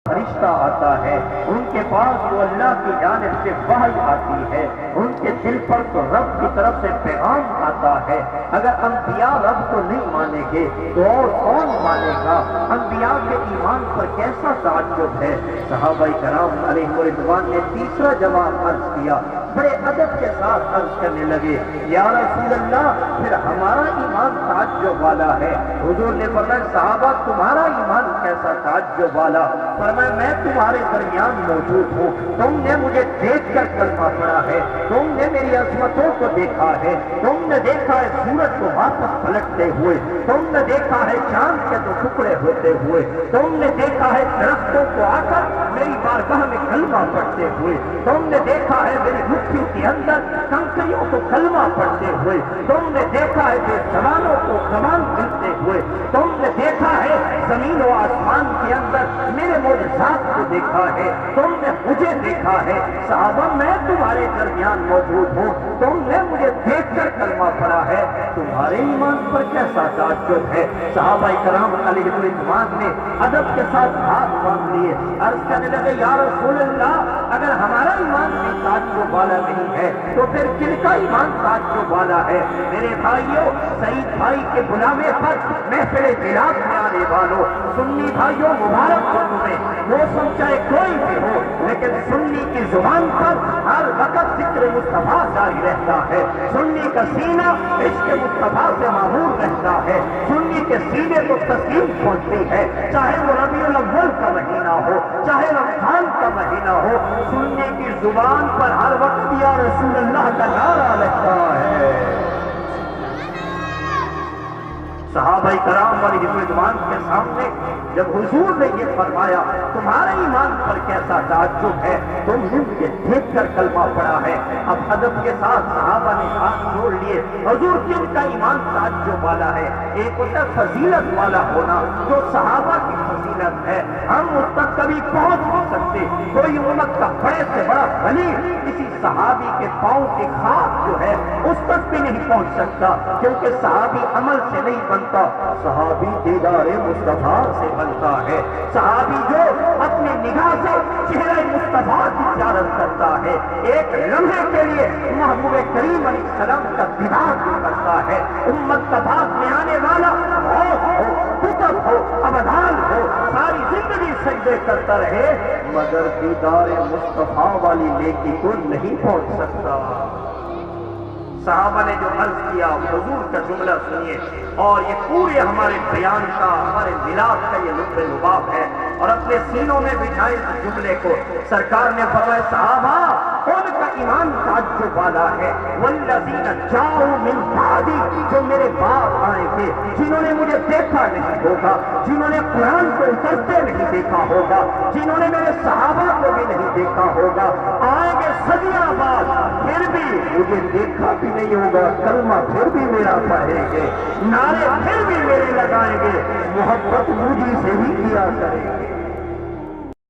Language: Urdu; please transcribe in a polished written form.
فرشتہ آتا ہے، ان کے پاس وہ اللہ کی جانب سے وحی آتی ہے، ان کے دل پر تو رب کی طرف سے پیغام آتا ہے۔ اگر انبیاء رب کو نہیں مانیں گے تو اور کون مانے گا؟ انبیاء کے ایمان پر کیسا تعجب ہے۔ صحابہ کرام علیہم رضوان نے تیسرا جواب عرض کیا، بڑے ادب کے ساتھ عرض کرنے لگے، یا رسول اللہ پھر ہمارا ایمان تعجب والا ہے۔ حضور نے فرمایا، صحابہ تمہارا ایمان کیسا تعجب والا؟ فرمایا، میں تمہارے درمیان موجود ہوں، تم نے مجھے دیکھ کر کلمہ پڑھا ہے، تم نے میری عظمتوں کو دیکھا ہے، تم نے دیکھا ہے سورج کو واپس پلٹتے ہوئے، تم نے دیکھا ہے چاند کے دو ٹکڑے ہوتے ہوئے، تم نے دیکھا ہے درختوں کو آ کر میری بارگاہ میں کلمہ پڑھتے ہوئے، تم نے دیکھا ہے میری مٹھی کے اندر کنکریوں کو کلمہ پڑھتے ہوئے، تم نے دیکھا ہے بے زبانوں کو زبان ملتے ہوئے، تم نے دیکھا ہے زمین و آسمان کے اندر میرے معجزات کو دیکھا ہے، تم نے مجھے دیکھا ہے۔ صحابہ میں تمہارے درمیان موجود ہوں، تم نے مجھے دیکھ کر کلمہ پڑھا ہے، تمہارے ایمان پر کیسا تعجب ہے؟ صحابہ کرام علیہ رضوان نے ادب کے ساتھ ہاتھ باندھ لیے، عرض کرنے لگے، یا رسول اللہ اگر ہمارا ایمان بھی تعجب والا نہیں ہے تو پھر کن کا ایمان تعجب والا ہے؟ میرے بھائیوں، سعید بھائی کے بلاوے پر محفل میلاد میں آنے والوں، سنی بھائیوں مبارک ہو تمہیں، موسم چاہے کوئی بھی ہو لیکن سنی کی زبان پر ہر وقت ذکر مصطفیٰ جاری رہتا ہے، سنی کا سینہ عشق مصطفیٰ سے معمور رہتا ہے، سنی کے سینے کو تسلیم پہنچتی ہے، چاہے وہ ربیع الاول کا مہینہ ہو چاہے رمضان کا مہینہ ہو، سنی کی زبان پر ہر وقت یا رسول اللہ کا نعرہ رہتا ہے۔ صحابہ کرام علیہ رضوان کے سامنے جب حضور نے یہ فرمایا تمہارے ایمان پر کیسا تعجب ہے، تم نے مجھے دیکھ کر کلمہ پڑھا ہے، اب ادب کے ساتھ صحابہ نے ہاتھ جوڑ لیے، حضور کن کا ایمان تعجب والا ہے؟ ایک ہوتا فضیلت والا ہونا جو صحابہ کی فضیلت ہے، ہم اس تک کبھی پہنچ نہیں سکتے، کوئی امت کا بڑے سے بڑا ولی کسی صحابی کے پاؤں کی خاک جو ہے اس تک بھی نہیں پہنچ سکتا، کیونکہ صحابی عمل سے نہیں بنتا، صحابی دیدار مصطفیٰ سے بنتا ہے، صحابی جو اپنی نگاہ سے چہرہ مصطفیٰ کی زیارت کرتا ہے، ایک لمحے کے لیے محبوب کریم علیہ السلام کا دیدار بھی کرتا ہے، امت کا بعد میں آنے والا موت ہو قطب ہو ابدال ہو ساری زندگی سجدے کرتا رہے مگر دیدار مصطفیٰ والی نیکی کو نہیں پہنچ سکتا۔ صحابہ نے جو عرض کیا حضور کا جملہ سنیے، اور یہ پورے ہمارے بیان کا ہمارے میلاد کا یہ لب لباب ہے، اور اپنے سینوں میں بٹھائے اس جملے کو۔ سرکار نے فرمایا، صحابہ ان کا ایمان تعجب والا ہے، والذین جاؤوا من بعدی، جو میرے بعد آئیں گے، جنہوں نے مجھے دیکھا نہیں ہوگا، جنہوں نے قرآن کو اترتے نہیں دیکھا ہوگا، جنہوں نے میرے صحابہ کو بھی نہیں دیکھا ہوگا، آئیں گے صدیاں بعد، پھر بھی مجھے دیکھا بھی نہیں ہوگا، کلمہ پھر بھی میرا پڑھیں گے، نعرے پھر بھی میرے لگائیں گے، محبت مجھے سے ہی کیا کریں گے۔